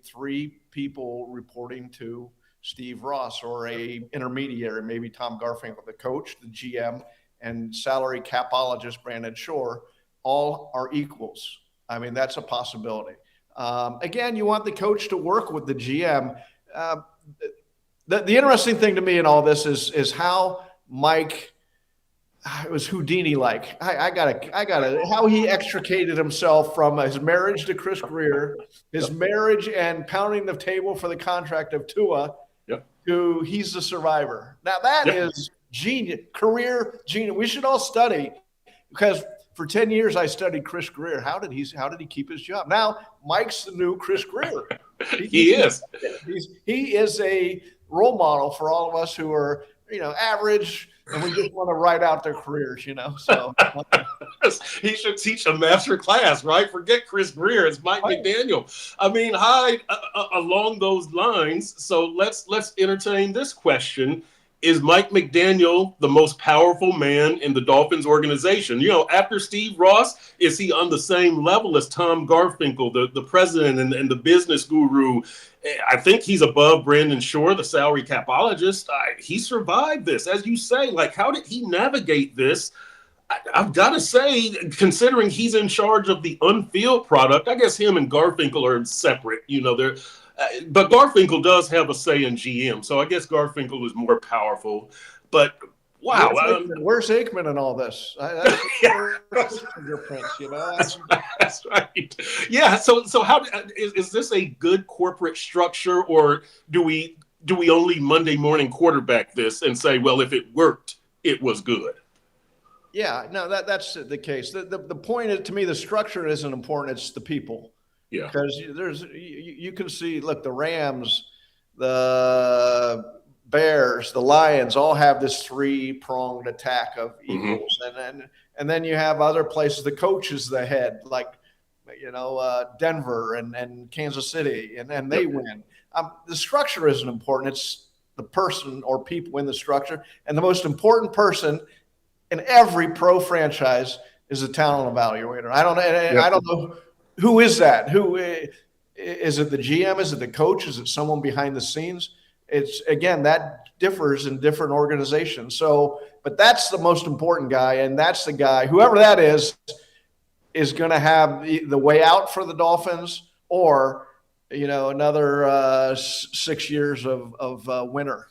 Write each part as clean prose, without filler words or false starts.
three people reporting to Steve Ross or a intermediary, maybe Tom Garfinkel, the coach, the GM, and salary capologist Brandon Shore, all are equals. I mean, that's a possibility. Again, you want the coach to work with the GM. The interesting thing to me in all this is how Mike, it was Houdini like. I gotta, how he extricated himself from his marriage to Chris Greer, his marriage and pounding the table for the contract of Tua, to he's the survivor. Now that is genius, career genius. We should all study, because for 10 years I studied Chris Greer. How did he keep his job? Now Mike's the new Chris Greer. He is a role model for all of us who are, average, and we just want to write out their careers, So he should teach a master class, right? Forget Chris Greer. It's Mike McDaniel. I mean, Hyde, along those lines. So let's entertain this question. Is Mike McDaniel the most powerful man in the Dolphins organization? After Steve Ross, is he on the same level as Tom Garfinkel, the president and the business guru? I think he's above Brandon Shore, the salary capologist. He survived this. As you say, how did he navigate this? I've got to say, considering he's in charge of the on-field product, I guess him and Garfinkel are separate. But Garfinkel does have a say in GM, so I guess Garfinkel is more powerful. But wow, where's Aikman in all this? That's fingerprints, That's right. Yeah. So how is this a good corporate structure, or do we only Monday morning quarterback this and say, well, if it worked, it was good? Yeah. No, that's the case. The point is, to me, the structure isn't important; it's the people. Yeah, because you can see, look, the Rams, the Bears, the Lions all have this three-pronged attack of equals, and then you have other places. The coach is the head, like Denver and Kansas City, and they win. The structure isn't important; it's the person or people in the structure, and the most important person in every pro franchise is a talent evaluator. I don't know. Who is that? Who is it? The GM? Is it the coach? Is it someone behind the scenes? It's, again, that differs in different organizations. So, but that's the most important guy, and that's the guy, whoever that is going to have the way out for the Dolphins, or another 6 years of winter.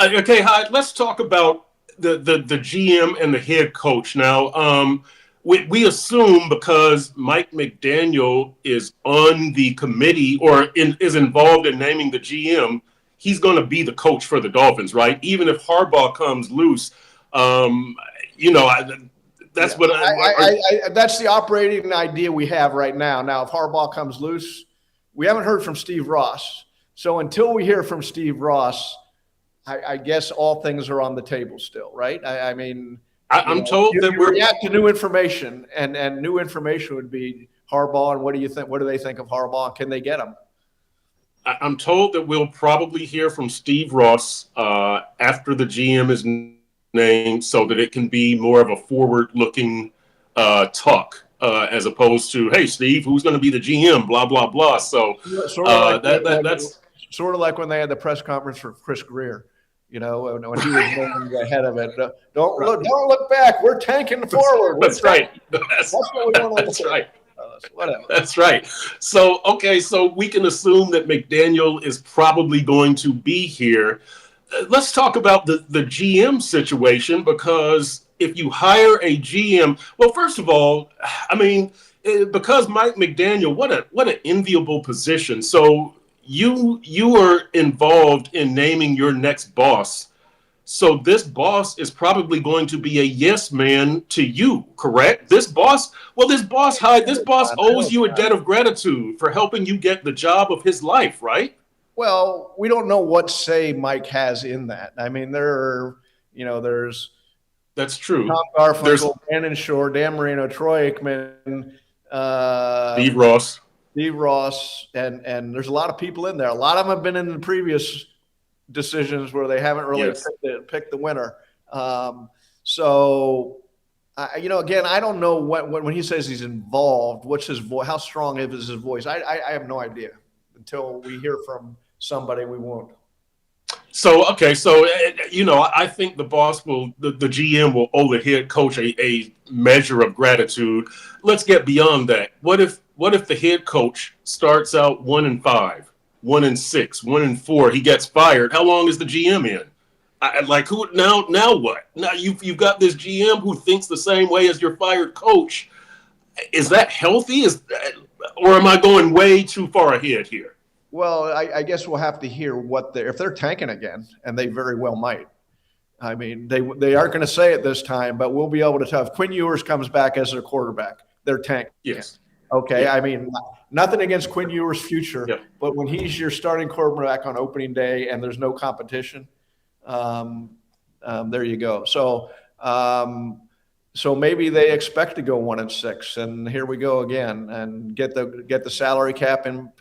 Okay, Hyde, let's talk about the GM and the head coach now. We assume, because Mike McDaniel is on the committee or is involved in naming the GM, he's going to be the coach for the Dolphins, right? Even if Harbaugh comes loose, that's what that's the operating idea we have right now. Now, if Harbaugh comes loose, we haven't heard from Steve Ross. So until we hear from Steve Ross, I guess all things are on the table still, right? I'm told that we're react to new information, and new information would be Harbaugh. And what do you think? What do they think of Harbaugh? Can they get him? I'm told that we'll probably hear from Steve Ross after the GM is named, so that it can be more of a forward-looking talk as opposed to, hey, Steve, who's going to be the GM? Blah blah blah. So that's sort of like when they had the press conference for Chris Greer. When he was moving ahead of it. Don't look back. We're tanking forward. That's right. That's what we want to. That's right. Whatever. That's right. So we can assume that McDaniel is probably going to be here. Let's talk about the GM situation, because if you hire a GM, well, first of all, because Mike McDaniel, what an enviable position. So you are involved in naming your next boss. So this boss is probably going to be a yes man to you, correct? This boss, Hyde, this boss owes you a debt of gratitude for helping you get the job of his life, right? Well, we don't know what say Mike has in that. There's that's true. Tom Garfinkel, Brandon Shore, Dan Marino, Troy Aikman, Steve Ross, and there's a lot of people in there. A lot of them have been in the previous decisions where they haven't really picked the winner. Again, I don't know when he says he's involved, what's his voice, how strong is his voice? I have no idea. until we hear from somebody, we won't. So, okay, so, I think the GM will owe the head coach a measure of gratitude. Let's get beyond that. What if the head coach starts out 1-5, 1-6, 1-4? He gets fired. How long is the GM in? Who now? Now what? Now you've got this GM who thinks the same way as your fired coach. Is that healthy? Or am I going way too far ahead here? Well, I guess we'll have to hear if they're tanking again, and they very well might. I mean, they aren't going to say it this time, but we'll be able to tell if Quinn Ewers comes back as their quarterback, they're tanking. Yes. Okay. Yeah. I mean, nothing against Quinn Ewers' future, yeah. But when he's your starting quarterback on opening day and there's no competition, there you go. So maybe they expect to go 1-6, and here we go again, and get the salary cap in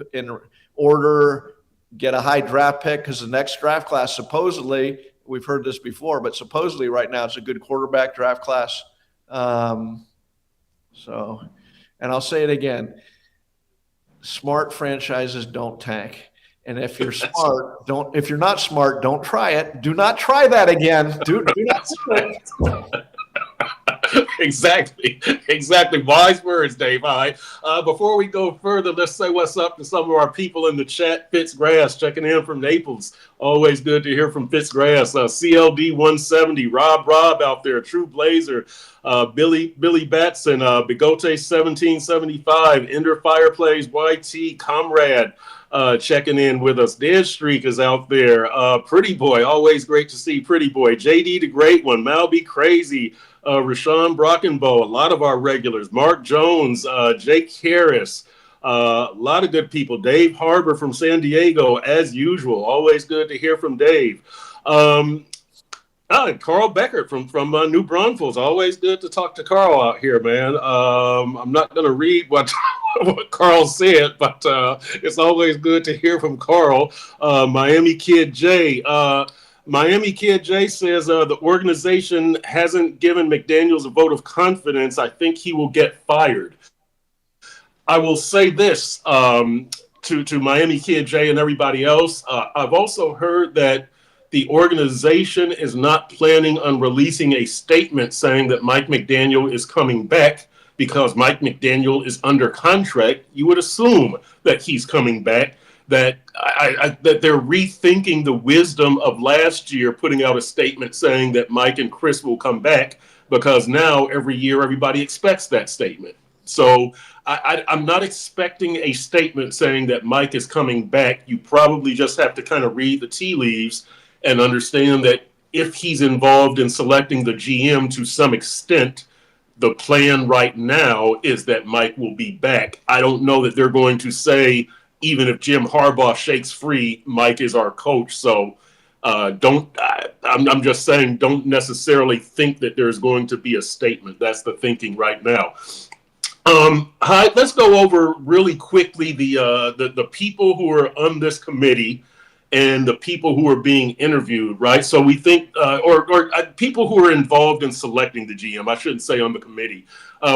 order, get a high draft pick, because the next draft class, supposedly, we've heard this before, but supposedly right now it's a good quarterback draft class. And I'll say it again, smart franchises don't tank. And if you're smart, if you're not smart, don't try it. Do not try that again. Do not try it. Exactly. Wise words, Dave. Hyde. Before we go further, let's say what's up to some of our people in the chat. Fitzgrass checking in from Naples. Always good to hear from Fitzgrass. CLD 170, Rob out there, True Blazer, Billy Batson, Bigote 1775, Ender Fireplays, YT, Comrade. Checking in with us. Dead Streak is out there. Pretty Boy, always great to see Pretty Boy. JD the Great One, Malby Crazy, Rashawn Brockenbow, a lot of our regulars. Mark Jones, Jake Harris, a lot of good people. Dave Harbor from San Diego, as usual. Always good to hear from Dave. Carl Beckert from New Braunfels. Always good to talk to Carl out here, man. I'm not going to read what Carl said, but it's always good to hear from Carl. Miami Kid J. Miami Kid J says the organization hasn't given McDaniels a vote of confidence. I think he will get fired. I will say this to Miami Kid J and everybody else. I've also heard that the organization is not planning on releasing a statement saying that Mike McDaniel is coming back because Mike McDaniel is under contract. You would assume that he's coming back, that they're rethinking the wisdom of last year, putting out a statement saying that Mike and Chris will come back, because now every year everybody expects that statement. So I'm not expecting a statement saying that Mike is coming back. You probably just have to kind of read the tea leaves and understand that if he's involved in selecting the GM to some extent, the plan right now is that Mike will be back. I don't know that they're going to say, even if Jim Harbaugh shakes free, Mike is our coach. So I'm just saying, don't necessarily think that there's going to be a statement. That's the thinking right now. Hyde, let's go over really quickly the people who are on this committee and the people who are being interviewed, right? So we think, or people who are involved in selecting the GM, I shouldn't say on the committee.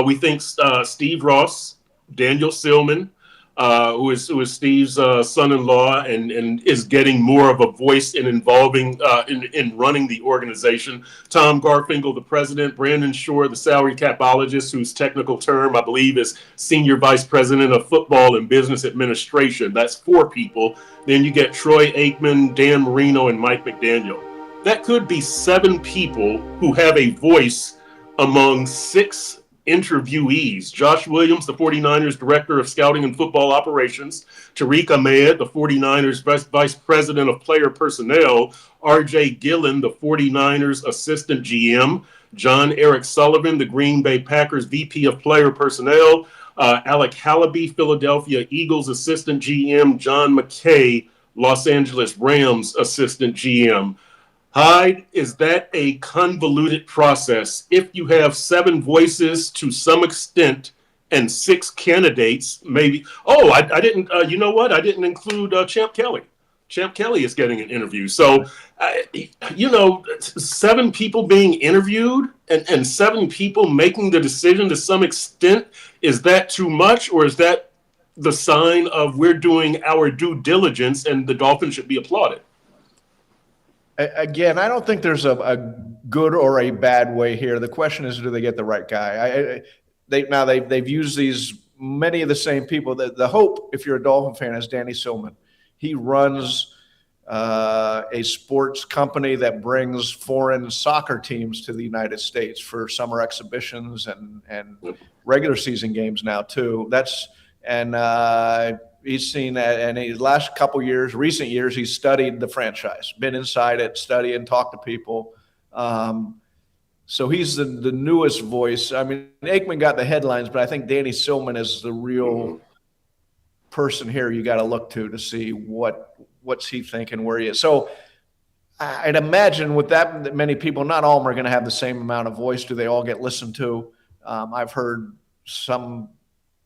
We think Steve Ross, Daniel Silman, who is Steve's son-in-law and is getting more of a voice in involving in running the organization. Tom Garfinkel, the president. Brandon Shore, the salary capologist, whose technical term I believe is senior vice president of football and business administration. That's 4 people. Then you get Troy Aikman, Dan Marino, and Mike McDaniel. That could be 7 people who have a voice among 6 interviewees. Josh Williams, the 49ers director of scouting and football operations. Tariq Ahmed, the 49ers vice president of player personnel. RJ Gillen, the 49ers assistant GM. John Eric Sullivan, the Green Bay Packers VP of player personnel. Alec Hallaby, Philadelphia Eagles assistant GM. John McKay, Los Angeles Rams assistant GM. Hyde, is that a convoluted process? If you have 7 voices to some extent and 6 candidates, maybe. Oh, I didn't, you know what? I didn't include Champ Kelly. Champ Kelly is getting an interview. So, 7 people being interviewed and 7 people making the decision to some extent, is that too much, or is that the sign of we're doing our due diligence, and the Dolphins should be applauded. Again, I don't think there's a good or a bad way here. The question is, do they get the right guy? They've used many of the same people. The hope, if you're a Dolphin fan, is Danny Silman. He runs a sports company that brings foreign soccer teams to the United States for summer exhibitions and regular season games now too. He's seen that, and his last couple years, recent years, he's studied the franchise, been inside it, studying, talked to people. So he's the newest voice. I mean, Aikman got the headlines, but I think Danny Silman is the real person here you got to look to see what's he thinking, where he is. So I'd imagine with that many people, not all of them are going to have the same amount of voice. Do they all get listened to? I've heard some.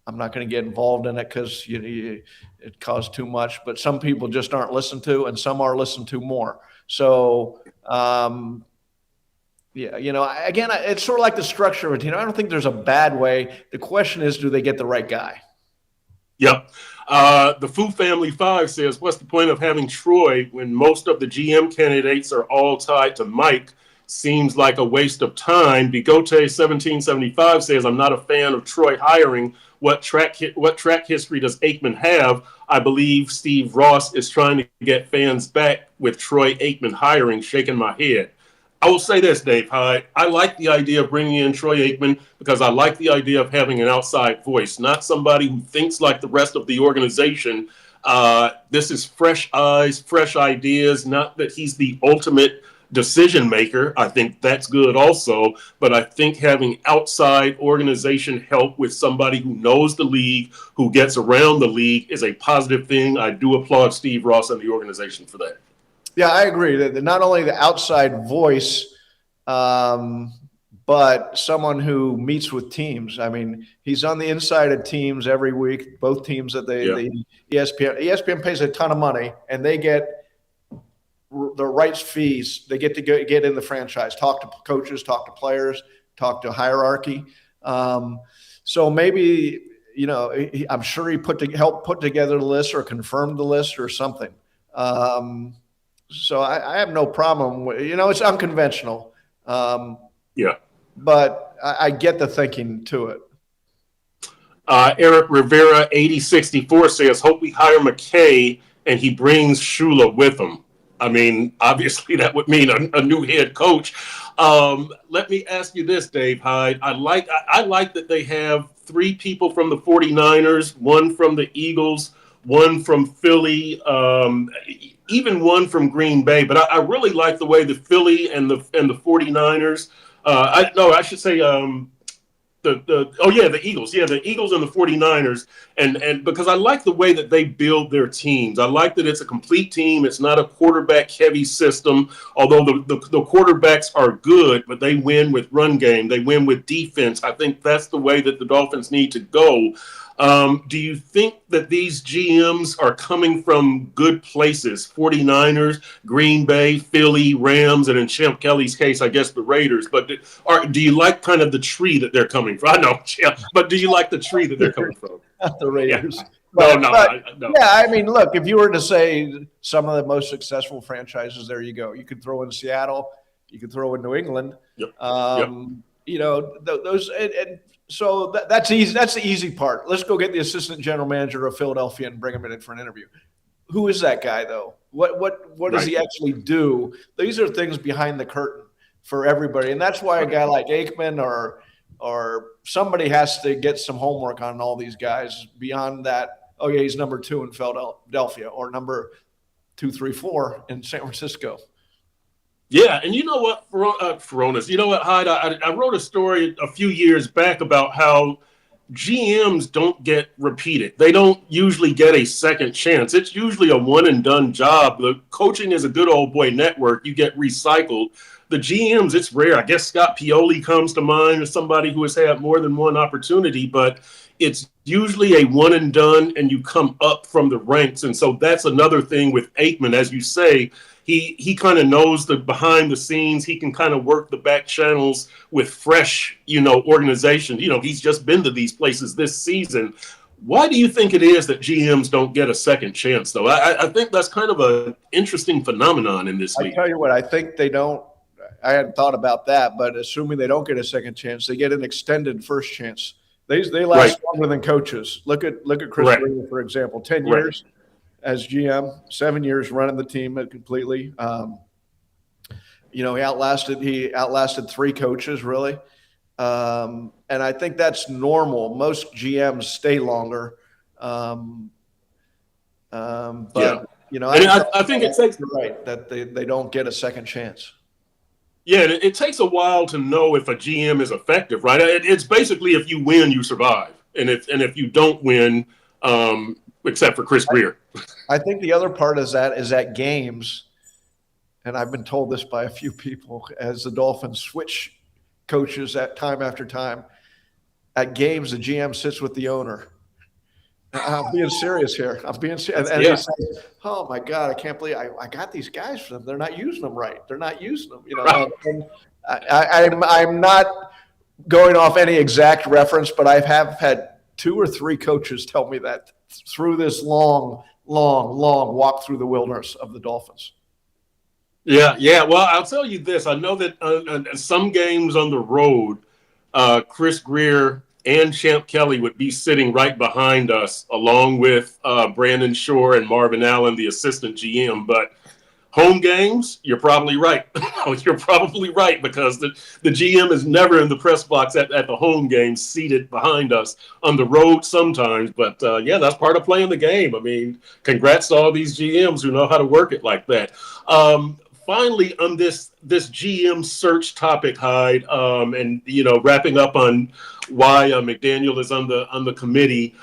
I'm not going to get involved in it because it caused too much. But some people just aren't listened to, and some are listened to more. So, again, it's sort of like the structure of a team. I don't think there's a bad way. The question is, do they get the right guy? Yep. The Fu Family 5 says, what's the point of having Troy when most of the GM candidates are all tied to Mike? Seems like a waste of time. Bigote 1775 says, I'm not a fan of Troy hiring. What track history does Aikman have? I believe Steve Ross is trying to get fans back with Troy Aikman hiring, shaking my head. I will say this, Dave Hyde. I like the idea of bringing in Troy Aikman because I like the idea of having an outside voice, not somebody who thinks like the rest of the organization. This is fresh eyes, fresh ideas, not that he's the ultimate decision maker. I think that's good also, but I think having outside organization help with somebody who knows the league, who gets around the league is a positive thing. I do applaud Steve Ross and the organization for that. Yeah, I agree that not only the outside voice, but someone who meets with teams. I mean, he's on the inside of teams every week, both teams that ESPN pays a ton of money, and they get the rights fees. They get to get in the franchise, talk to coaches, talk to players, talk to hierarchy. So maybe, I'm sure he helped put together the list or confirmed the list or something. So I have no problem with, it's unconventional. But I get the thinking to it. Eric Rivera 8064 says, hope we hire McKay and he brings Shula with him. I mean, obviously that would mean a new head coach. Let me ask you this, Dave Hyde. I like that they have 3 people from the 49ers, 1 from the Eagles, 1 from Philly, even 1 from Green Bay. But I really like the way the Philly and the 49ers. I should say the Eagles. Yeah, the Eagles and the 49ers. And because I like the way that they build their teams. I like that it's a complete team. It's not a quarterback-heavy system, although the quarterbacks are good, but they win with run game. They win with defense. I think that's the way that the Dolphins need to go. Do you think that these GMs are coming from good places? 49ers, Green Bay, Philly, Rams, and in Champ Kelly's case, I guess the Raiders. But do you like kind of the tree that they're coming from? I know, but do you like the tree that they're coming from? Not the Raiders. Yeah. No. Yeah, I mean, look, if you were to say some of the most successful franchises, there you go. You could throw in Seattle. You could throw in New England. Yep. Those and so that's easy. That's the easy part. Let's go get the assistant general manager of Philadelphia and bring him in for an interview. Who is that guy, though? What does he actually do? These are things behind the curtain for everybody, and that's why a guy like Aikman or somebody has to get some homework on all these guys beyond that. Oh yeah, he's number 2 in Philadelphia or number 2, 3, 4 in San Francisco. Yeah, and you know what, Furones, you know what, Hyde, I wrote a story a few years back about how GMs don't get repeated. They don't usually get a second chance. It's usually a one-and-done job. The coaching is a good old boy network. You get recycled. The GMs, it's rare. I guess Scott Pioli comes to mind as somebody who has had more than one opportunity, but it's usually a one-and-done, and you come up from the ranks. And so that's another thing with Aikman, as you say. He kind of knows the behind the scenes. He can kind of work the back channels with fresh, organization. He's just been to these places this season. Why do you think it is that GMs don't get a second chance, though? I think that's kind of an interesting phenomenon in this I league. tell you what, I think they don't. I hadn't thought about that, but assuming they don't get a second chance, they get an extended first chance. They Right. last longer than coaches. Look at Chris Correct. Greer, for example. 10 Right. years as GM, 7 years running the team completely. He outlasted 3 coaches really. And I think that's normal. Most GMs stay longer. But Yeah. I think it takes right that they don't get a second chance. Yeah, it takes a while to know if a GM is effective, right? It's basically if you win, you survive, and if you don't win, except for Chris Greer. I think the other part is that games, and I've been told this by a few people, as the Dolphins switch coaches at time after time, at games the GM sits with the owner. I'm being serious here. I'm being serious. And he says, "Oh my God, I can't believe I got these guys for them. They're not using them right. They're not using them." Right. And I'm not going off any exact reference, but I have had 2 or 3 coaches tell me that through this long walk through the wilderness of the Dolphins. Yeah. Well, I'll tell you this. I know that some games on the road, Chris Greer and Champ Kelly would be sitting right behind us, along with Brandon Shore and Marvin Allen, the assistant GM. But home games, you're probably right. You're probably right, because the GM is never in the press box at the home games, seated behind us. On the road sometimes, but that's part of playing the game. I mean, congrats to all these GMs who know how to work it like that. Finally, on this GM search topic, Hyde, and wrapping up on why McDaniel is on the committee.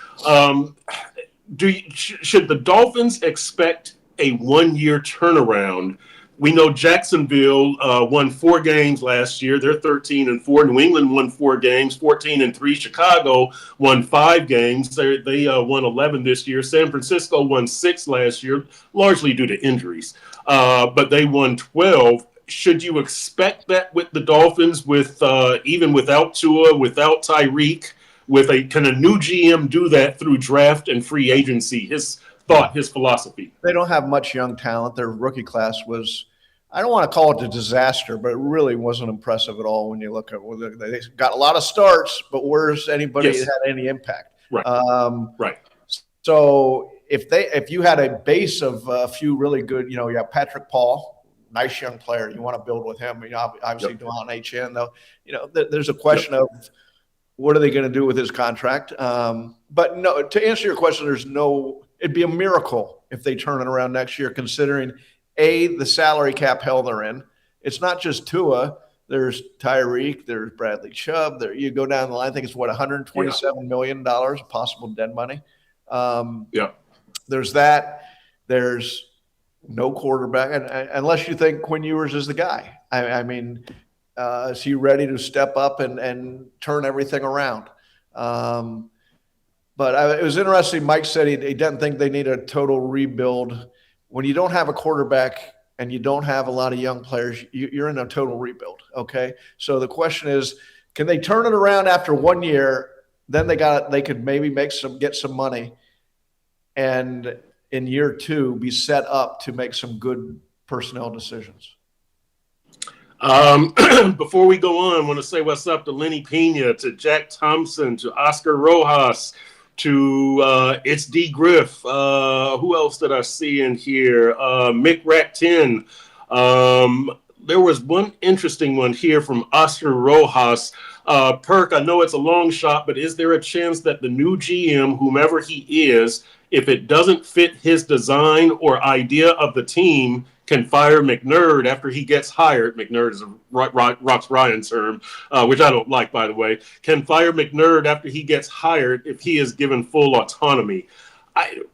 Should the Dolphins expect a 1-year turnaround? We know Jacksonville won 4 games last year. They're 13-4. New England won 4 games, 14-3. Chicago won 5 games. They won 11 this year. San Francisco won 6 last year, largely due to injuries. But they won 12. Should you expect that with the Dolphins, with even without Tua, without Tyreek, can a new GM do that through draft and free agency? His philosophy. They don't have much young talent. Their rookie class was, I don't want to call it a disaster, but it really wasn't impressive at all when you look at they got a lot of starts, but where's anybody that had any impact? Right. Right. So if you had a base of a few really good, you have Patrick Paul, nice young player, you want to build with him. Obviously Dewan H.N. though, there's a question of what are they going to do with his contract? But no, to answer your question, it'd be a miracle if they turn it around next year, considering the salary cap hell they're in. It's not just Tua. There's Tyreek. There's Bradley Chubb. You go down the line. I think it's $127 million of possible dead money. There's that. There's no quarterback, and unless you think Quinn Ewers is the guy. I mean, is he ready to step up and turn everything around? But it was interesting. Mike said he doesn't think they need a total rebuild. When you don't have a quarterback and you don't have a lot of young players, you're in a total rebuild. Okay, so the question is, can they turn it around after 1 year? Then they could maybe get some money, and in year 2 be set up to make some good personnel decisions. Before we go on, I want to say what's up to Lenny Pena, to Jack Thompson, to Oscar Rojas, to It's D. Griff. Who else did I see in here? Mick Rack-10. There was one interesting one here from Oscar Rojas. Perk, I know it's a long shot, but is there a chance that the new GM, whomever he is, if it doesn't fit his design or idea of the team, can fire McNerd after he gets hired? McNerd is a Rox Ryan term, which I don't like, by the way. Can fire McNerd after he gets hired if he is given full autonomy? I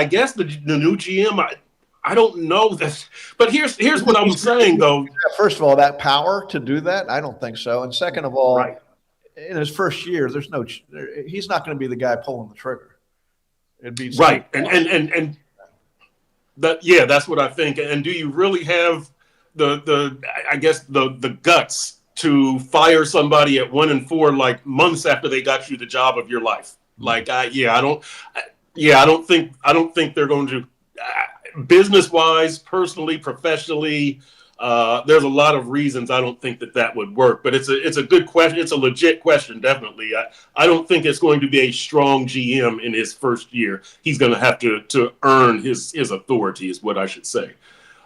guess the new GM, I don't know that. But here's what I'm saying, though. First of all, that power to do that, I don't think so. And second of all, in his first year, he's not going to be the guy pulling the trigger. It'd be right. And that's what I think. And do you really have the guts to fire somebody at 1-4 like months after they got you the job of your life. Like, I don't think they're going to, business wise, personally, professionally. There's a lot of reasons I don't think that would work, but it's a good question. It's a legit question, definitely. I don't think it's going to be a strong GM in his first year. He's going to have to earn his authority, is what I should say.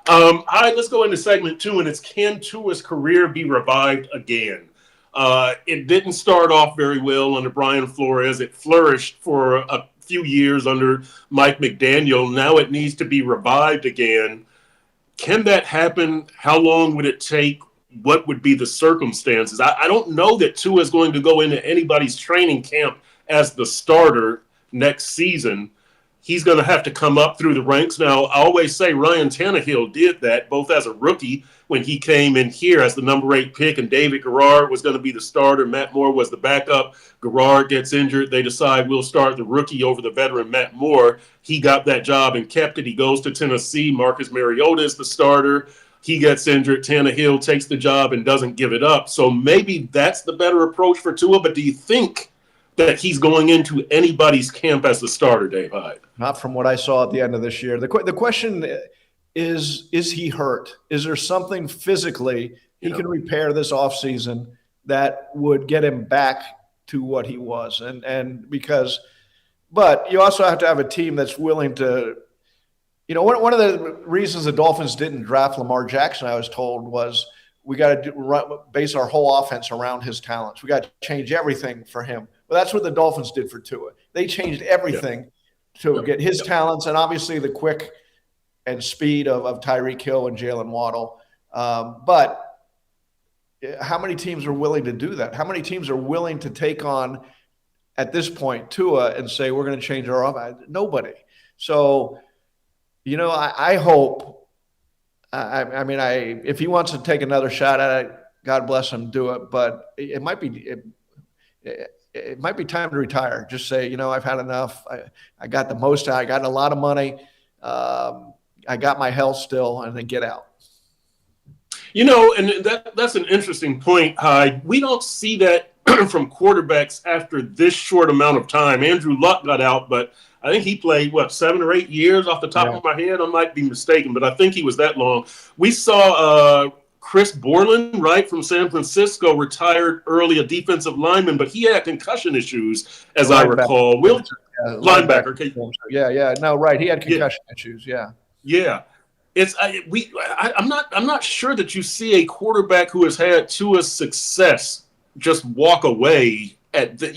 All right, let's go into segment 2, and it's, can Tua's career be revived again? It didn't start off very well under Brian Flores. It flourished for a few years under Mike McDaniel. Now it needs to be revived again. Can that happen? How long would it take? What would be the circumstances? I don't know that Tua is going to go into anybody's training camp as the starter next season. He's going to have to come up through the ranks. Now, I always say Ryan Tannehill did that, both as a rookie when he came in here as the number 8 pick, and David Garrard was going to be the starter. Matt Moore was the backup. Garrard gets injured. They decide we'll start the rookie over the veteran Matt Moore. He got that job and kept it. He goes to Tennessee. Marcus Mariota is the starter. He gets injured. Tannehill takes the job and doesn't give it up. So maybe that's the better approach for Tua. But do you think that he's going into anybody's camp as the starter, Dave Hyde? Not from what I saw at the end of this year. The question is he hurt? Is there something physically he can repair this offseason that would get him back to what he was? But you also have to have a team that's willing to, one of the reasons the Dolphins didn't draft Lamar Jackson, I was told, was we got to base our whole offense around his talents. We got to change everything for him. Well, that's what the Dolphins did for Tua. They changed everything to get his talents, and obviously the quick and speed of Tyreek Hill and Jalen Waddle. But how many teams are willing to do that? How many teams are willing to take on, at this point, Tua and say, we're going to change our offense? Nobody. So, I hope, if he wants to take another shot at it, God bless him, do it. But it might be time to retire. Just say, I've had enough. I got the most out. I got a lot of money. I got my health still, and then get out. And that's an interesting point, Hyde. We don't see that from quarterbacks after this short amount of time. Andrew Luck got out, but I think he played, 7 or 8 years off the top of my head. I might be mistaken, but I think he was that long. We saw Chris Borland, right, from San Francisco, retired early, a defensive lineman, but he had concussion issues, as I recall. Linebacker. Okay. Yeah. No, right. He had concussion issues. Yeah. Yeah. I'm not sure that you see a quarterback who has had Tua's success just walk away at the,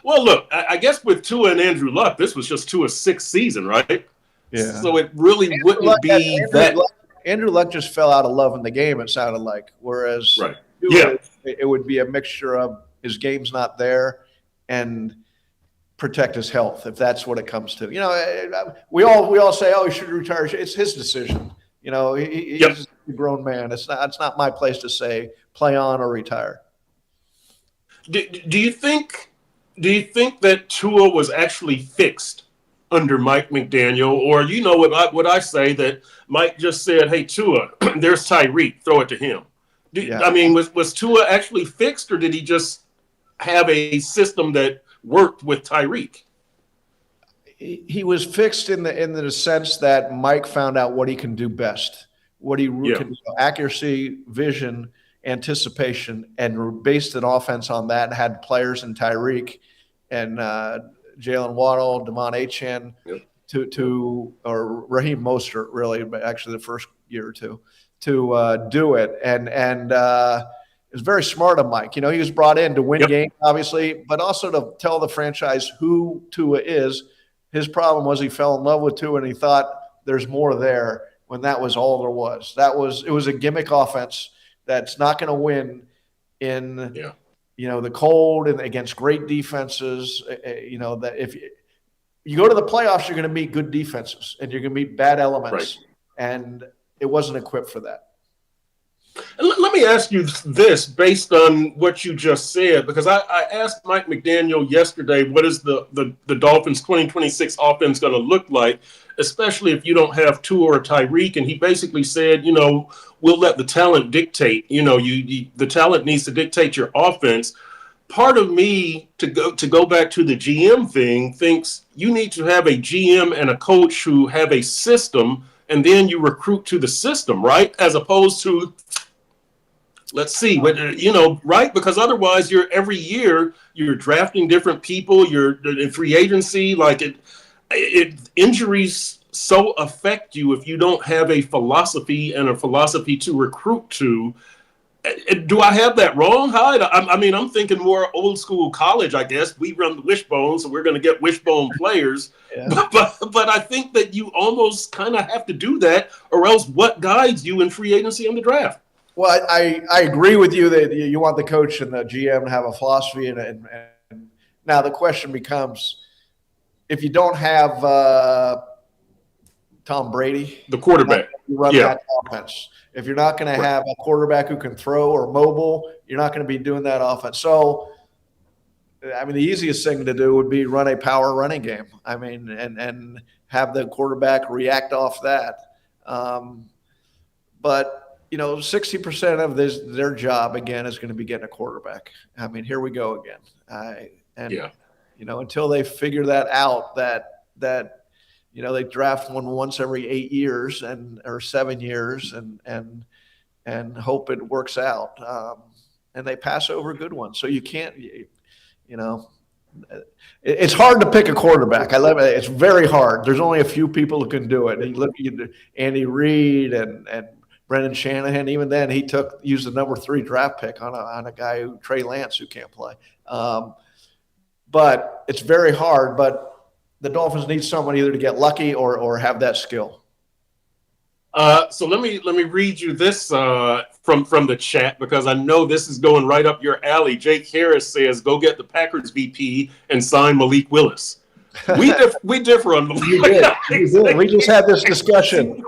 look, I guess with Tua and Andrew Luck, this was just Tua's 6th season, right? Yeah. So it really wouldn't be that. Andrew Luck just fell out of love in the game, it sounded like. Whereas Tua, it would be a mixture of his game's not there and protect his health, if that's what it comes to. We all say, he should retire. It's his decision. He's a grown man. It's not my place to say play on or retire. Do you think that Tua was actually fixed under Mike McDaniel, or what I say, that Mike just said, "Hey Tua, there's Tyreek, throw it to him." Was Tua actually fixed, or did he just have a system that worked with Tyreek? He was fixed in the sense that Mike found out what he can do best, what he can do, accuracy, vision, anticipation, and based an offense on that. Had players in Tyreek and Jalen Waddle, Devon Achane, or Raheem Mostert, really, but actually the first year or two, to do it. And it was very smart of Mike. He was brought in to win games, obviously, but also to tell the franchise who Tua is. His problem was he fell in love with Tua and he thought there's more there, when that was all there was. It was a gimmick offense that's not going to win in the cold and against great defenses. That if you go to the playoffs, you're going to meet good defenses and you're going to meet bad elements. Right. And it wasn't equipped for that. And let me ask you this based on what you just said, because I asked Mike McDaniel yesterday, what is the Dolphins 2026 offense going to look like, especially if you don't have Tua or Tyreek? And he basically said, we'll let the talent dictate. The talent needs to dictate your offense. Part of me, to go back to the GM thing, thinks you need to have a GM and a coach who have a system, and then you recruit to the system, right? As opposed to, let's see, right? Because otherwise, every year you're drafting different people. You're in free agency. Like injuries so affect you if you don't have a philosophy and a philosophy to recruit to. Do I have that wrong, Hyde? I'm thinking more old school college, I guess. We run the wishbone, so we're going to get wishbone players. Yeah. But I think that you almost kind of have to do that, or else what guides you in free agency and the draft? Well, I agree with you that you want the coach and the GM to have a philosophy. And now the question becomes, if you don't have Tom Brady, the quarterback, you run that offense. If you're not going to have a quarterback who can throw or mobile, you're not going to be doing that offense. So, the easiest thing to do would be run a power running game. And have the quarterback react off that. But 60% of their job again is going to be getting a quarterback. Here we go again. Until they figure that out, that they draft one once every 8 years or 7 years and hope it works out. And they pass over good ones. So you can't, it's hard to pick a quarterback. I love it. It's very hard. There's only a few people who can do it. And you look at Andy Reid and Brendan Shanahan. Even then, he used the number 3 draft pick on a guy Trey Lance, who can't play. But it's very hard. But the Dolphins need someone either to get lucky or have that skill. So let me read you this from the chat, because I know this is going right up your alley. Jake Harris says, "Go get the Packers VP and sign Malik Willis." We differ on Malik. You did. We just had this discussion.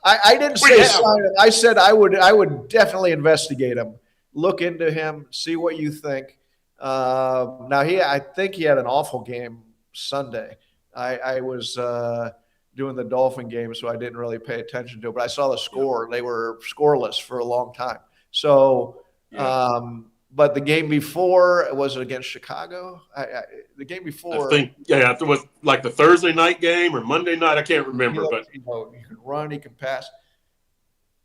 I didn't say sign him. I said I would definitely investigate him, look into him, see what you think. I think he had an awful game Sunday. I was doing the Dolphin game, so I didn't really pay attention to it. But I saw the score; they were scoreless for a long time. So, but the game before, was it against Chicago? The game before, I think it was like the Thursday night game or Monday night. I can't remember. But he can run, he can pass.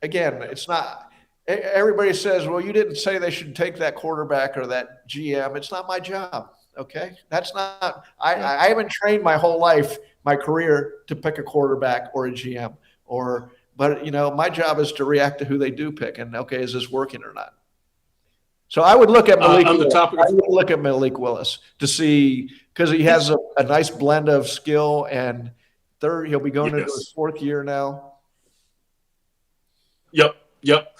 Again, it's not. Everybody says, "Well, you didn't say they should take that quarterback or that GM." It's not my job. Okay, that's not. I haven't trained my whole life, my career, to pick a quarterback or a GM. But my job is to react to who they do pick, and is this working or not? So I would look at Malik. I would look at Malik Willis to see, because he has a nice blend of skill, and he'll be going into his 4th year now. Yep.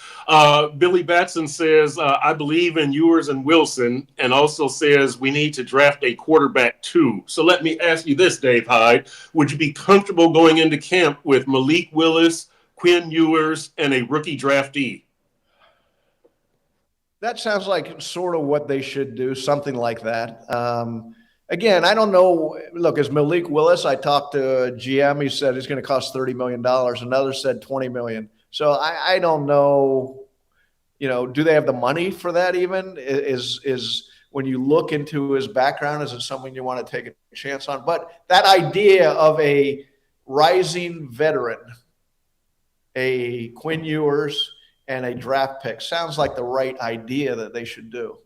Billy Batson says, "I believe in Ewers and Wilson," and also says we need to draft a quarterback too. So let me ask you this, Dave Hyde. Would you be comfortable going into camp with Malik Willis, Quinn Ewers, and a rookie draftee? That sounds like sort of what they should do, something like that. Again, I don't know. Look, as Malik Willis, I talked to a GM. He said he's going to cost $30 million. Another said $20 million. So I don't know, do they have the money for that even? Is when you look into his background, is it something you want to take a chance on? But that idea of a rising veteran, a Quinn Ewers, and a draft pick sounds like the right idea that they should do.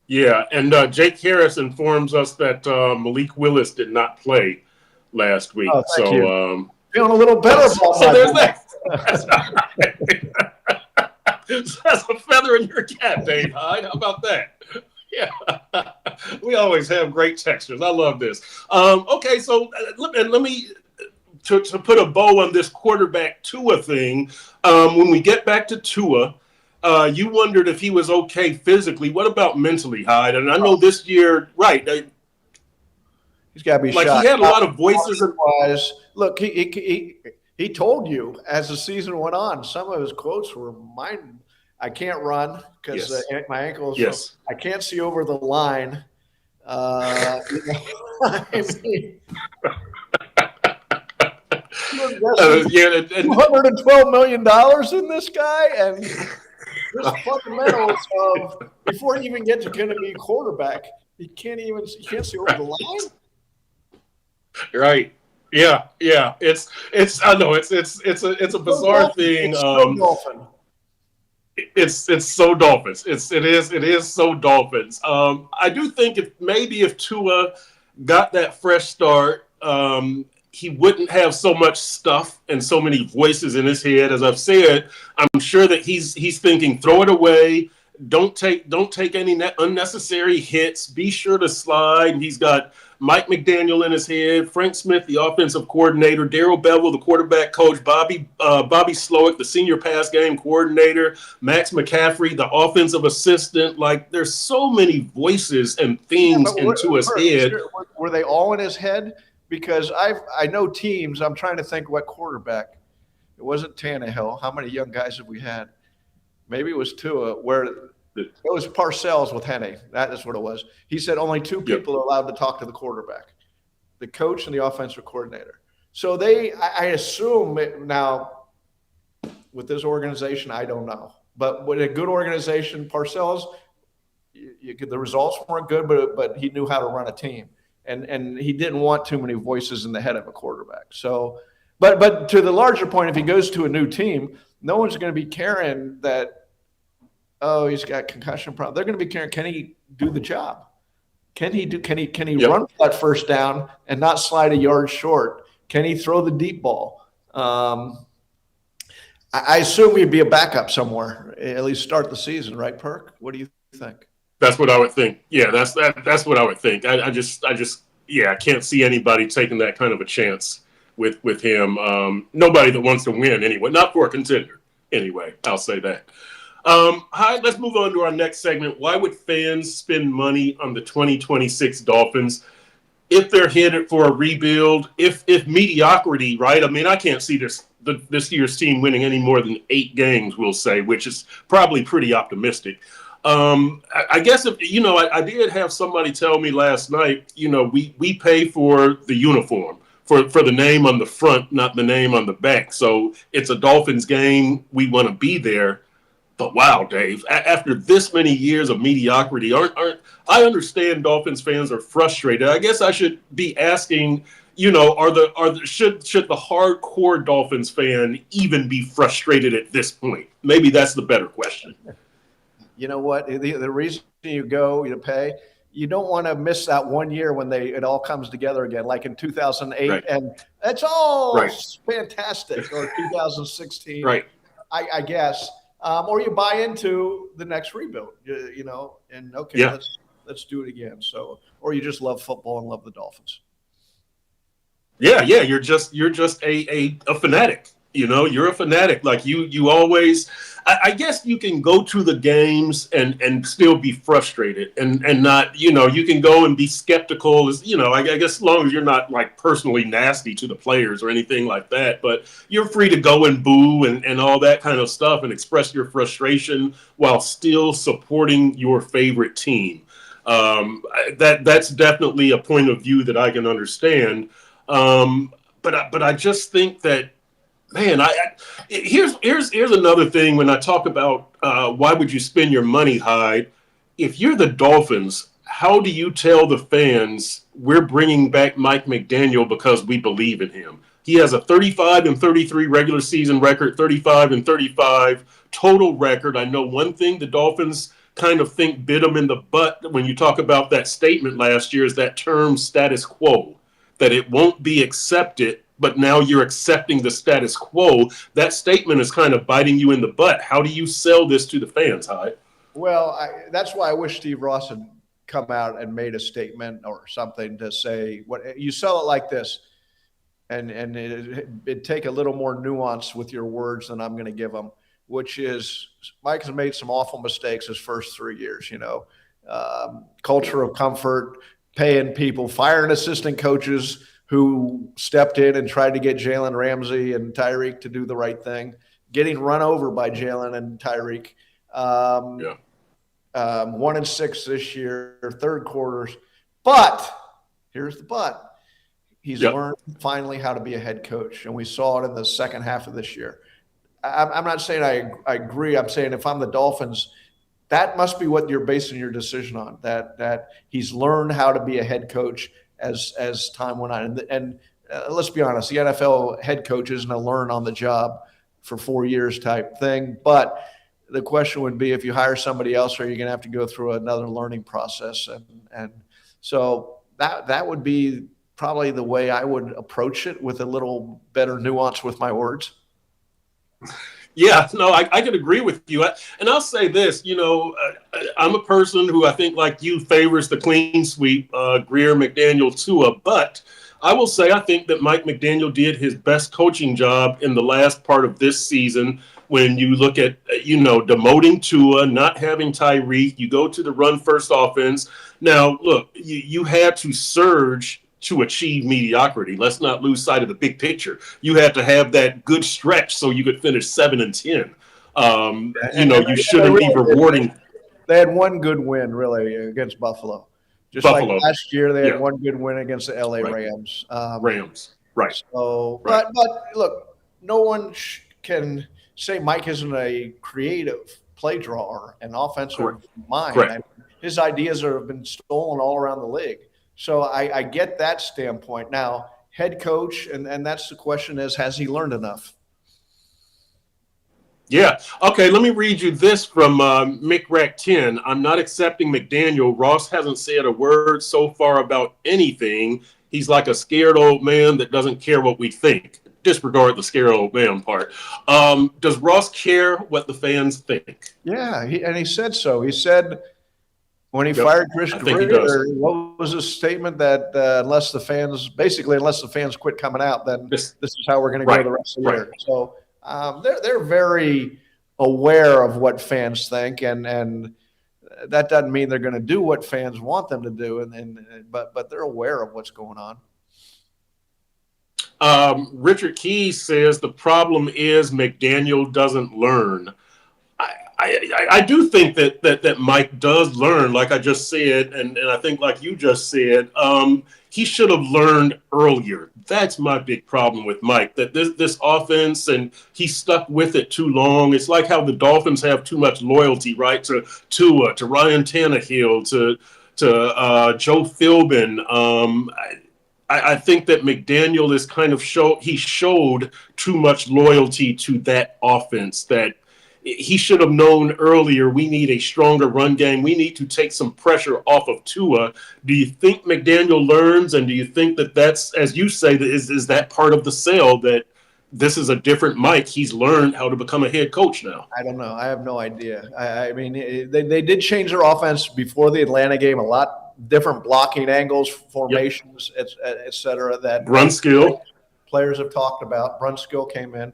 Yeah, and Jake Harris informs us that Malik Willis did not play last week. Oh, thank you. Feeling a little better. So there's that. That's a feather in your cap, Dave Hyde. How about that? Yeah. We always have great textures. I love this. Okay, so let me to put a bow on this quarterback Tua thing. When we get back to Tua, you wondered if he was okay physically. What about mentally, Hyde? And I know this year, right? He's got to be like shot. He had a lot of voices. Look, he told you as the season went on, some of his quotes were mine. I can't run because Yes. my ankle is. Yes. I can't see over the line. I mean, you're investing Yeah, $212 million in this guy, and his fundamentals of before you even get to going to be a quarterback, he can't see over the line. right. Yeah, yeah. I know it's a bizarre thing. It's so Dolphin. It's so Dolphins. It is so Dolphins. I do think if Tua got that fresh start, he wouldn't have so much stuff and so many voices in his head. As I've said, I'm sure that he's thinking, throw it away. Don't take any unnecessary hits. Be sure to slide. He's got Mike McDaniel in his head, Frank Smith, the offensive coordinator, Darrell Bevel, the quarterback coach, Bobby Slowick, the senior pass game coordinator, Max McCaffrey, the offensive assistant. Like, there's so many voices and things into his head. Were they all in his head? Because I know teams. I'm trying to think what quarterback. It wasn't Tannehill. How many young guys have we had? Maybe it was Tua, where it was Parcells with Henne. That is what it was. He said only two people are allowed to talk to the quarterback, the coach and the offensive coordinator. So I assume now with this organization, I don't know. But with a good organization, Parcells, the results weren't good, but he knew how to run a team. And he didn't want too many voices in the head of a quarterback. So, but to the larger point, if he goes to a new team, no one's going to be caring that, oh, he's got concussion problem. They're going to be caring, can he do the job? Can he run that first down and not slide a yard short? Can he throw the deep ball? I assume he'd be a backup somewhere, at least start the season, right, Perk? What do you think? That's what I would think. Yeah, that's what I would think. I can't see anybody taking that kind of a chance with him. Nobody that wants to win anyway, not for a contender anyway. I'll say that. Hyde, let's move on to our next segment. Why would fans spend money on the 2026 Dolphins if they're headed for a rebuild? If mediocrity, right? I mean, I can't see this year's team winning any more than 8 games, we'll say, which is probably pretty optimistic. I guess I did have somebody tell me last night, we pay for the uniform, for the name on the front, not the name on the back. So it's a Dolphins game. We want to be there. But wow, Dave, after this many years of mediocrity, I understand Dolphins fans are frustrated. I guess I should be asking, should the hardcore Dolphins fan even be frustrated at this point? Maybe that's the better question. You know what? The reason you go to pay, you don't want to miss that 1 year when it all comes together again, like in 2008, right. And it's all fantastic, or 2016, right? I guess, or you buy into the next rebuild, and let's do it again. So, or you just love football and love the Dolphins. Yeah, you're just a fanatic. You're a fanatic. Like you always. I guess you can go to the games and still be frustrated and not, you can go and be skeptical I guess as long as you're not like personally nasty to the players or anything like that, but you're free to go and boo and all that kind of stuff and express your frustration while still supporting your favorite team. That's definitely a point of view that I can understand. But I just think that, man, here's another thing when I talk about why would you spend your money, Hyde? If you're the Dolphins, how do you tell the fans we're bringing back Mike McDaniel because we believe in him? He has a 35-33 regular season record, 35-35 total record. I know one thing the Dolphins kind of think bit them in the butt when you talk about that statement last year is that term status quo, that it won't be accepted. But now you're accepting the status quo. That statement is kind of biting you in the butt. How do you sell this to the fans, Hyde? Well, that's why I wish Steve Ross had come out and made a statement or something to say what you sell it like this, and it'd take a little more nuance with your words than I'm going to give them, which is Mike has made some awful mistakes his first 3 years. Culture of comfort. paying people, firing assistant coaches who stepped in and tried to get Jalen Ramsey and Tyreek to do the right thing, getting run over by Jalen and Tyreek. 1-6 this year, third quarters. But here's the but. He's learned finally how to be a head coach, and we saw it in the second half of this year. I'm not saying I agree. I'm saying if I'm the Dolphins, that must be what you're basing your decision on, that he's learned how to be a head coach as time went on. And let's be honest, the NFL head coach isn't a learn on the job for 4 years type thing. But the question would be, if you hire somebody else, are you going to have to go through another learning process? And so that would be probably the way I would approach it, with a little better nuance with my words. Yeah, no, I could agree with you. And I'll say this, I'm a person who I think, like you, favors the clean sweep, Grier, McDaniel, Tua. But I will say I think that Mike McDaniel did his best coaching job in the last part of this season. When you look at, demoting Tua, not having Tyreek, you go to the run-first offense. Now, look, you had to surge to achieve mediocrity. Let's not lose sight of the big picture. You had to have that good stretch so you could finish 7-10. You shouldn't be rewarding. They had one good win, really, against Buffalo. Like last year, they had one good win against the LA Rams. Right. So, but look, no one can say Mike isn't a creative play drawer and offensive mind. I mean, his ideas have been stolen all around the league. So I get that standpoint. Now, head coach, and that's the question is, has he learned enough? Yeah. Okay, let me read you this from Mick Rack 10. I'm not accepting McDaniel. Ross hasn't said a word so far about anything. He's like a scared old man that doesn't care what we think. Disregard the scared old man part. Does Ross care what the fans think? Yeah, he said so. He said when he fired Chris Grier, what was his statement? That unless the fans quit coming out, then this is how we're going to go the rest of the year. So they're very aware of what fans think, and that doesn't mean they're going to do what fans want them to do. But they're aware of what's going on. Richard Keys says the problem is McDaniel doesn't learn. I do think that Mike does learn, like I just said, and I think like you just said, he should have learned earlier. That's my big problem with Mike, that this offense, and he stuck with it too long. It's like how the Dolphins have too much loyalty, right, to Tua, to Ryan Tannehill, to Joe Philbin. I think that McDaniel is kind of showed too much loyalty to that offense, that he should have known earlier. We need a stronger run game. We need to take some pressure off of Tua. Do you think McDaniel learns, and do you think that that's, as you say, is that part of the sale, that this is a different Mike? He's learned how to become a head coach now. I don't know. I have no idea. I mean, they did change their offense before the Atlanta game, a lot different blocking angles, formations, et cetera, that run skill players have talked about. Run skill came in.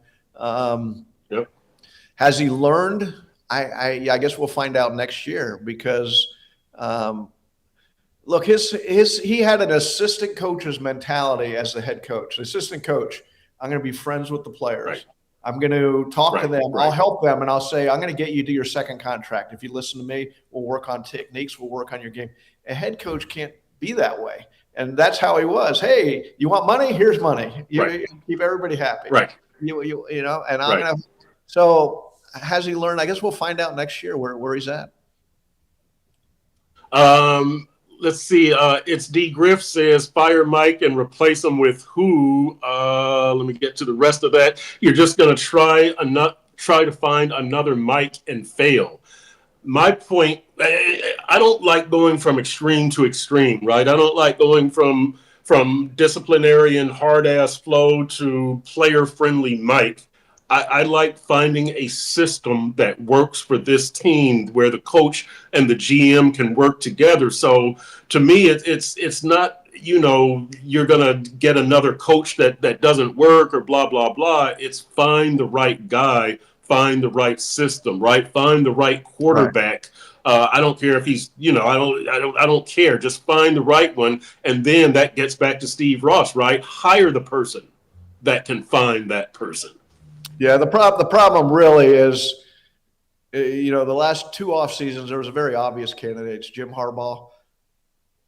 Has he learned? I guess we'll find out next year, because look, he had an assistant coach's mentality as the head coach. The assistant coach, I'm going to be friends with the players. Right. I'm going to talk to them. I'll help them, and I'll say, I'm going to get you to your second contract. If you listen to me, we'll work on techniques. We'll work on your game. A head coach can't be that way. And that's how he was. Hey, you want money? Here's money. You keep everybody happy. Right. You know, and I'm going to – so has he learned? I guess we'll find out next year where he's at. Let's see. It's D. Griff says, fire Mike and replace him with who? Let me get to the rest of that. You're just going to try to find another Mike and fail. My point, I don't like going from extreme to extreme, right? I don't like going from disciplinarian hard-ass flow to player-friendly Mike. I like finding a system that works for this team, where the coach and the GM can work together. So to me, it's not, you're going to get another coach that doesn't work or blah, blah, blah. It's find the right guy, find the right system, right? Find the right quarterback. I don't care if he's, I don't care. Just find the right one. And then that gets back to Steve Ross, right? Hire the person that can find that person. Yeah, the problem really is, the last two off seasons, there was a very obvious candidates. Jim Harbaugh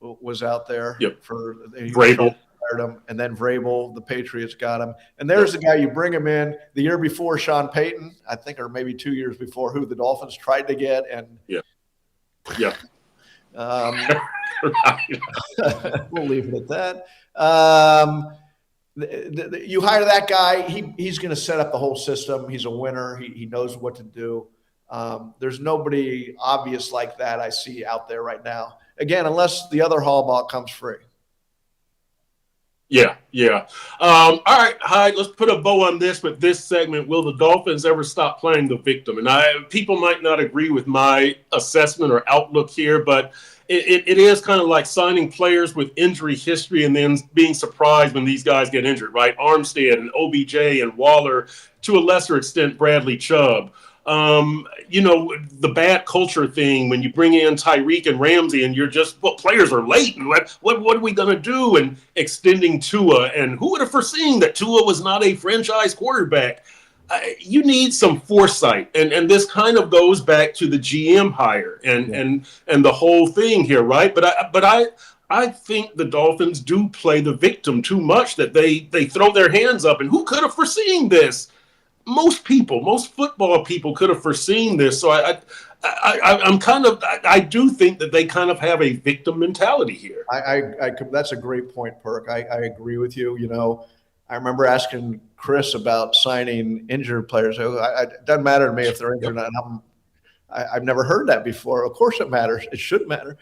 was out there Yep. for Vrabel. Him, and then Vrabel, the Patriots got him. And there's the guy you bring him in the year before, Sean Payton, I think, or maybe 2 years before, who the Dolphins tried to get. And yeah. We'll leave it at that. You hire that guy, he's going to set up the whole system. He's a winner. He knows what to do. There's nobody obvious like that I see out there right now. Again, unless the other Harbaugh comes free. Yeah. All right, Hyde, let's put a bow on this with this segment. Will the Dolphins ever stop playing the victim? And people might not agree with my assessment or outlook here, but it is kind of like signing players with injury history and then being surprised when these guys get injured, right? Armstead and OBJ and Waller, to a lesser extent, Bradley Chubb. The bad culture thing when you bring in Tyreek and Ramsey and you're just, players are late. And what are we going to do? And extending Tua. And who would have foreseen that Tua was not a franchise quarterback? You need some foresight. And this kind of goes back to the GM hire and the whole thing here, right? But I think the Dolphins do play the victim too much, that they throw their hands up. And who could have foreseen this? Most football people could have foreseen this. So I do think that they kind of have a victim mentality here. That's a great point, Perk. I agree with you. I remember asking Chris about signing injured players. It doesn't matter to me if they're injured or not. I've never heard that before. Of course it matters. It should matter.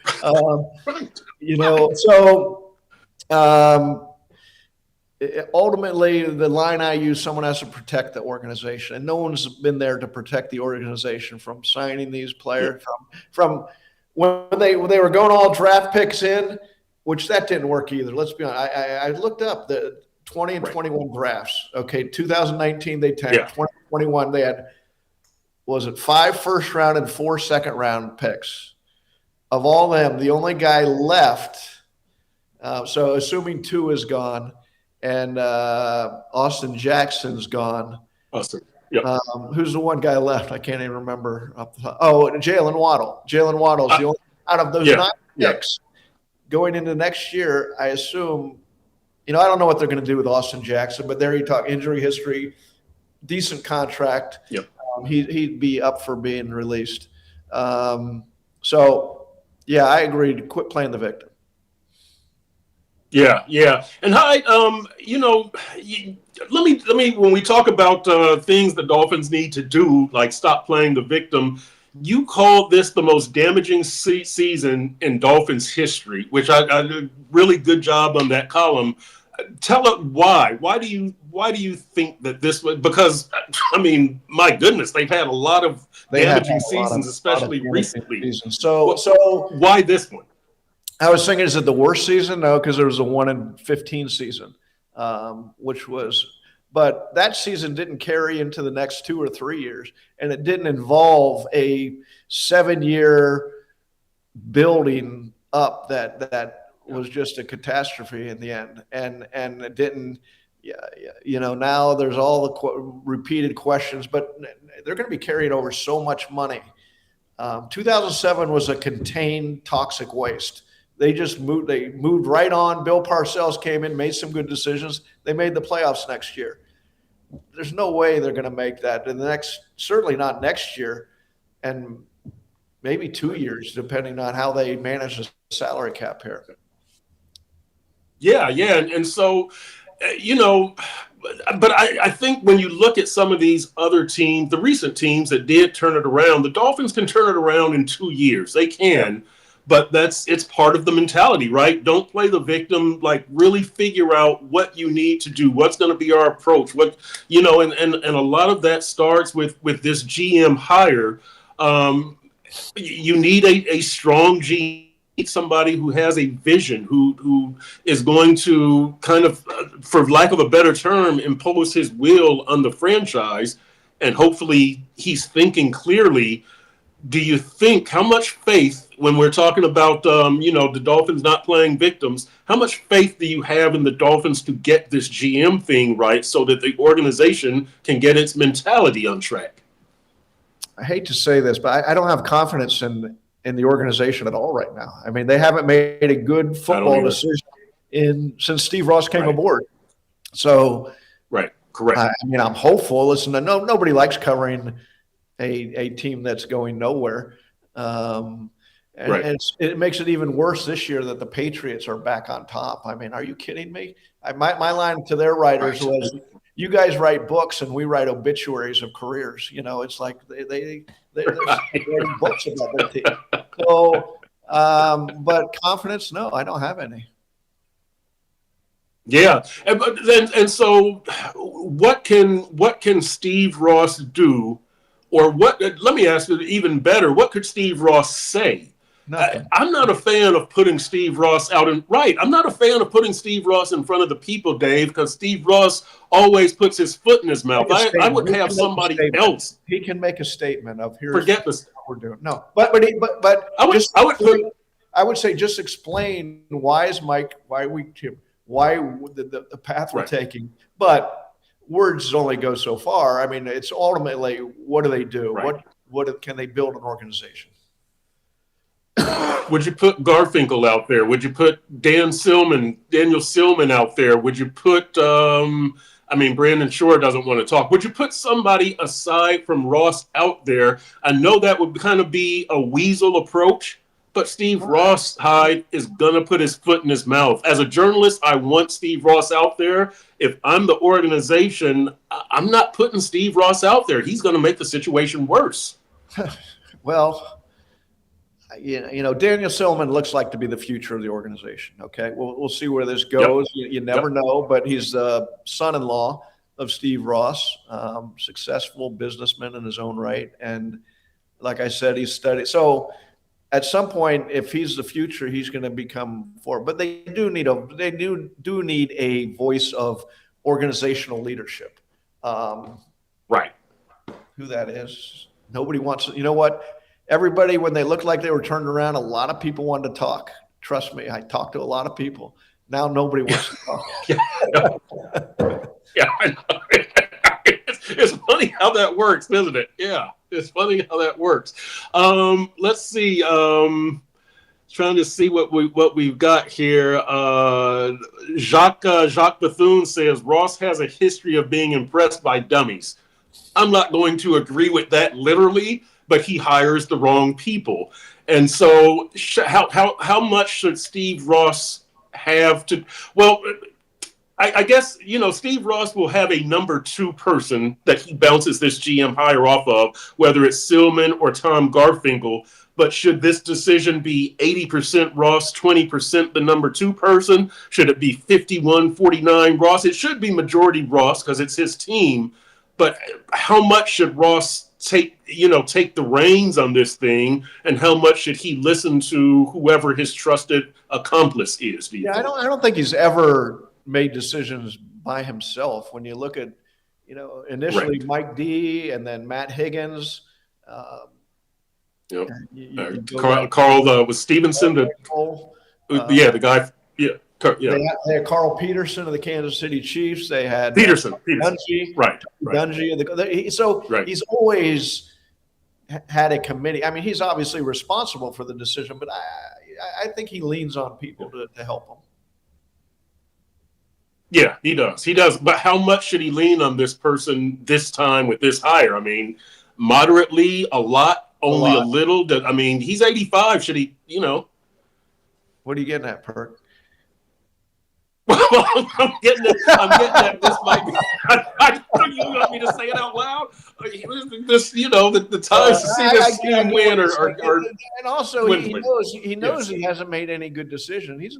Ultimately, the line I use, someone has to protect the organization, and no one's been there to protect the organization from signing these players. From when they were going all draft picks in, which that didn't work either. Let's be honest. I looked up the 20 and 21 drafts. Okay, 2019 they tanked. 2021 they had, was it 5 first round and 4 second round picks? Of all them, the only guy left. So assuming 2 is gone. And Austin Jackson's gone. Austin, yeah. Who's the one guy left? I can't even remember. Jalen Waddle. Jalen Waddle's the only out of those 9 picks going into next year. I assume, I don't know what they're going to do with Austin Jackson, but there you talk injury history, decent contract. Yep. He'd be up for being released. So, I agree. Quit playing the victim. Yeah. And Hyde, let me when we talk about things the Dolphins need to do, like stop playing the victim, you called this the most damaging season in Dolphins history, which I did a really good job on that column. Tell us why. Why do you think that this was? Because my goodness, they've had a lot of damaging seasons, especially recently. So why this one? I was thinking, is it the worst season? No, because there was a 1-15 season, but that season didn't carry into the next 2 or 3 years, and it didn't involve a 7-year building up that was just a catastrophe in the end, and it didn't. Now there's all the repeated questions, but they're going to be carrying over so much money. 2007 was a contained toxic waste. They just moved. They moved right on. Bill Parcells came in, made some good decisions. They made the playoffs next year. There's no way they're going to make that in the next. Certainly not next year, and maybe 2 years, depending on how they manage the salary cap here. Yeah, and so, but I think when you look at some of these other teams, the recent teams that did turn it around, the Dolphins can turn it around in 2 years. They can. But it's part of the mentality, right? Don't play the victim. Like, really figure out what you need to do. What's going to be our approach? And a lot of that starts with this GM hire. You need a strong GM, somebody who has a vision, who is going to kind of, for lack of a better term, impose his will on the franchise. And hopefully he's thinking clearly. do you think, how much faith, when we're talking about, the Dolphins not playing victims, how much faith do you have in the Dolphins to get this GM thing right so that the organization can get its mentality on track? I hate to say this, but I don't have confidence in the organization at all right now. I mean, they haven't made a good football decision since Steve Ross came aboard. So, right, correct. I mean, I'm hopeful. Listen, nobody likes covering a team that's going nowhere. And it makes it even worse this year that the Patriots are back on top. I mean, are you kidding me? My line to their writers was, you guys write books and we write obituaries of careers. It's like they're writing books about their team. So, but confidence, no, I don't have any. Yeah, and so what can Steve Ross do, or what? Let me ask you even better. What could Steve Ross say? I'm not a fan of putting Steve Ross I'm not a fan of putting Steve Ross in front of the people, Dave, because Steve Ross always puts his foot in his mouth. I would have somebody else. He can make a statement of forget this. What we're doing. No, but I would say just explain why the path we're taking. But words only go so far. I mean, it's ultimately, what do they do? Right. What can they build an organization? Would you put Garfinkel out there? Would you put Daniel Silman out there? Would you put, Brandon Shore doesn't want to talk. Would you put somebody aside from Ross out there? I know that would kind of be a weasel approach, but Steve Ross, Hyde, is going to put his foot in his mouth. As a journalist, I want Steve Ross out there. If I'm the organization, I'm not putting Steve Ross out there. He's going to make the situation worse. Well, Daniel Silman looks like to be the future of the organization. Okay, we'll see where this goes. Yep. You never know, but he's the son-in-law of Steve Ross, successful businessman in his own right, and like I said, he's studied. So at some point, if he's the future, he's going to become But they do need a voice of organizational leadership. Right. Who that is? Nobody wants. You know what? Everybody, when they looked like they were turned around, a lot of people wanted to talk. Trust me, I talked to a lot of people. Now nobody wants to talk. Yeah, I know. It's funny how that works, isn't it? Yeah, it's funny how that works. Let's see. Trying to see what we've got here. Jacques Bethune says Ross has a history of being impressed by dummies. I'm not going to agree with that literally, but he hires the wrong people. And so how much should Steve Ross have to? Well, I guess, Steve Ross will have a number two person that he bounces this GM hire off of, whether it's Silman or Tom Garfinkel. But should this decision be 80% Ross, 20% the number two person? Should it be 51-49 Ross? It should be majority Ross because it's his team. But how much should Ross take the reins on this thing, and how much should he listen to whoever his trusted accomplice is? I don't think he's ever made decisions by himself. When you look at, initially Mike D and then Matt Higgins. Carl was Stevenson. The guy. They had Carl Peterson of the Kansas City Chiefs. They had Peterson. Dungy, right. Dungy. He's always had a committee. I mean, he's obviously responsible for the decision, but I think he leans on people to help him. Yeah, he does. He does. But how much should he lean on this person this time with this hire? I mean, moderately, a lot, only a little. He's 85. Should he, What are you getting at, Perk? Well, I'm getting that this might be. You want me to say it out loud? This, the times to see this team win and also he knows he hasn't made any good decision. He's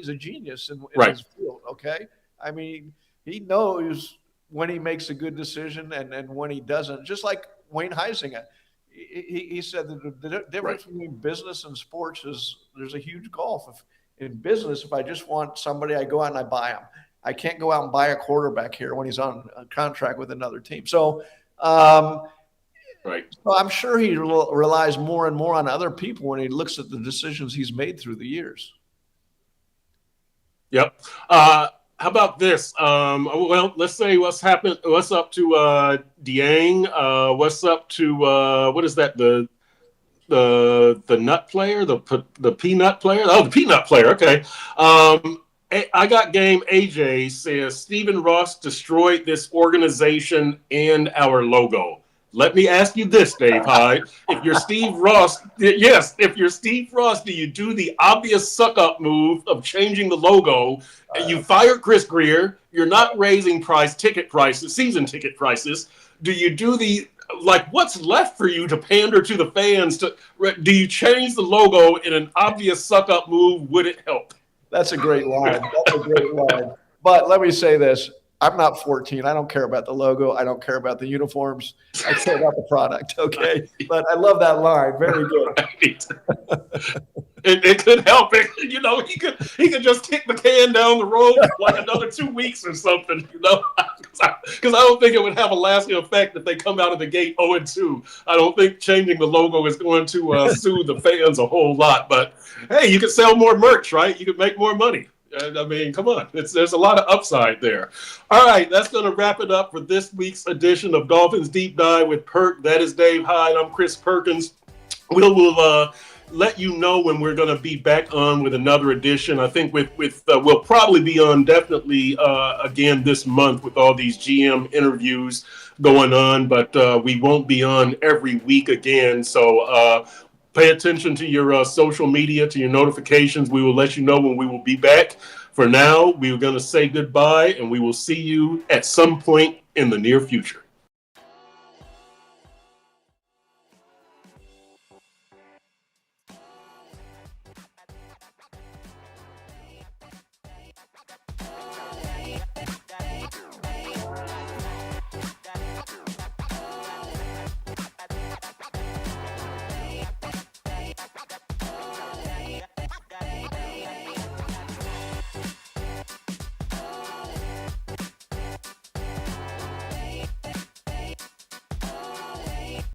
a genius in his field. Okay, I mean, he knows when he makes a good decision and when he doesn't. Just like Wayne Huizenga, he said that the difference between business and sports is there's a huge gulf. In business, if I just want somebody, I go out and I buy him. I can't go out and buy a quarterback here when he's on a contract with another team. So Right. So I'm sure he relies more and more on other people when he looks at the decisions he's made through the years. Yep. How about this? Well, let's say what's happened. What's up to Dieng? What's up to what is that? The nut player, the peanut player. Oh, the peanut player. Okay. I got game. AJ says Stephen Ross destroyed this organization and our logo. Let me ask you this, Dave Hyde. If you're Steve Ross, yes, if you're Steve Ross, do you do the obvious suck-up move of changing the logo? You fired Chris Greer. You're not raising season ticket prices. Do you do what's left for you to pander to the fans? Do you change the logo in an obvious suck-up move? Would it help? That's a great line. That's a great line. But let me say this. I'm not 14. I don't care about the logo. I don't care about the uniforms. I care about the product, okay? But I love that line. Very good. Right. It could help. He could just kick the can down the road for like another 2 weeks or something, because I don't think it would have a lasting effect if they come out of the gate 0-2. I don't think changing the logo is going to soothe the fans a whole lot. But hey, you could sell more merch, right? You could make more money. I mean, come on. There's a lot of upside there. All right, that's going to wrap it up for this week's edition of Dolphins Deep Dive with Perk. That is Dave Hyde. I'm Chris Perkins. We'll let you know when we're going to be back on with another edition. I think we'll probably be on definitely again this month with all these GM interviews going on, but we won't be on every week again. So pay attention to your social media, to your notifications. We will let you know when we will be back. For now, we're going to say goodbye, and we will see you at some point in the near future.